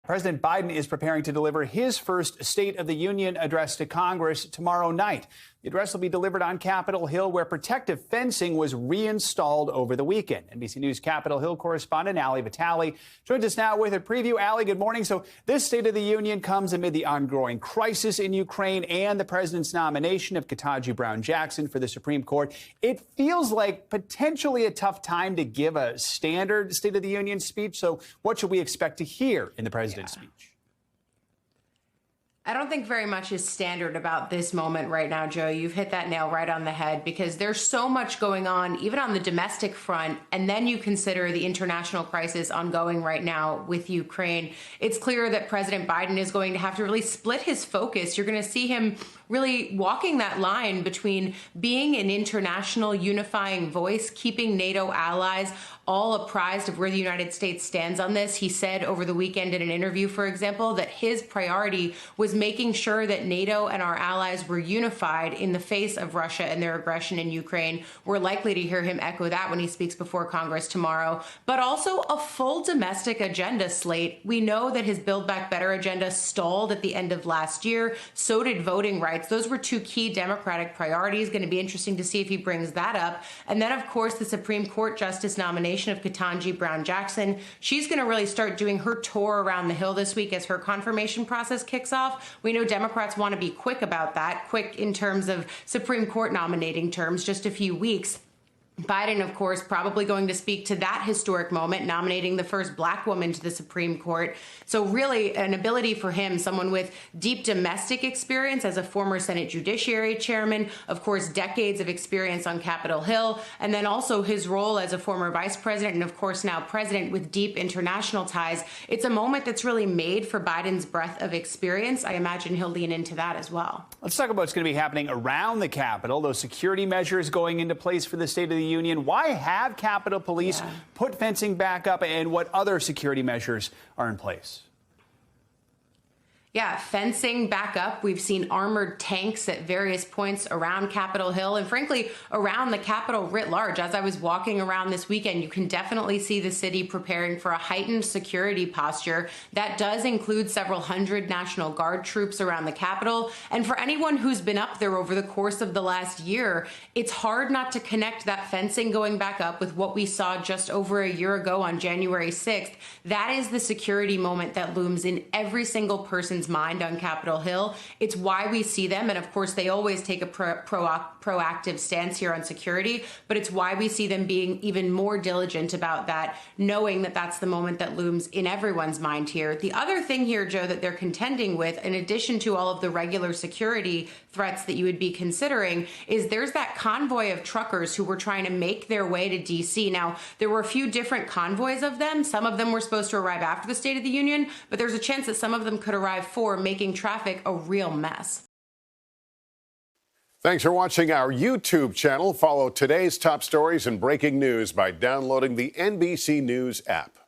President Biden is preparing to deliver his first State of the Union address to Congress tomorrow night. The address will be delivered on Capitol Hill, where protective fencing was reinstalled over the weekend. NBC News Capitol Hill correspondent Ali Vitali joins us now with a preview. Ali, good morning. So this State of the Union comes amid the ongoing crisis in Ukraine and the president's nomination of Ketanji Brown Jackson for the Supreme Court. It feels like potentially a tough time to give a standard State of the Union speech. So what should we expect to hear in the president's speech? I don't think very much is standard about this moment right now, Joe. You've hit that nail right on the head because there's so much going on, even on the domestic front, and then you consider the international crisis ongoing right now with Ukraine. It's clear that President Biden is going to have to really split his focus. You're going to see him really walking that line between being an international unifying voice, keeping NATO allies all apprised of where the United States stands on this. He said over the weekend in an interview, for example, that his priority was making sure that NATO and our allies were unified in the face of Russia and their aggression in Ukraine. We're likely to hear him echo that when he speaks before Congress tomorrow, but also a full domestic agenda slate. We know that his Build Back Better agenda stalled at the end of last year. So did voting rights. Those were two key Democratic priorities. Going to be interesting to see if he brings that up. And then, of course, the Supreme Court Justice nomination of Ketanji Brown Jackson. She's going to really start doing her tour around the Hill this week as her confirmation process kicks off. We know Democrats want to be quick about that, quick in terms of Supreme Court nominating terms, just a few weeks. Biden, of course, probably going to speak to that historic moment, nominating the first Black woman to the Supreme Court. So really an ability for him, someone with deep domestic experience as a former Senate Judiciary Chairman, of course, decades of experience on Capitol Hill, and then also his role as a former vice president and, of course, now president with deep international ties. It's a moment that's really made for Biden's breadth of experience. I imagine he'll lean into that as well. Let's talk about what's going to be happening around the Capitol, those security measures going into place for the State of the Union. Why have Capitol Police put fencing back up, and what other security measures are in place? Yeah, fencing back up. We've seen armored tanks at various points around Capitol Hill and, frankly, around the Capitol writ large. As I was walking around this weekend, you can definitely see the city preparing for a heightened security posture. That does include several hundred National Guard troops around the Capitol. And for anyone who's been up there over the course of the last year, it's hard not to connect that fencing going back up with what we saw just over a year ago on January 6th. That is the security moment that looms in every single person's mind on Capitol Hill. It's why we see them. And of course, they always take a proactive stance here on security, but it's why we see them being even more diligent about that, knowing that that's the moment that looms in everyone's mind here. The other thing here, Joe, that they're contending with, in addition to all of the regular security threats that you would be considering, is there's that convoy of truckers who were trying to make their way to D.C. Now, there were a few different convoys of them. Some of them were supposed to arrive after the State of the Union, but there's a chance that some of them could arrive for, making traffic a real mess. Thanks for watching our YouTube channel. Follow today's top stories and breaking news by downloading the NBC News app.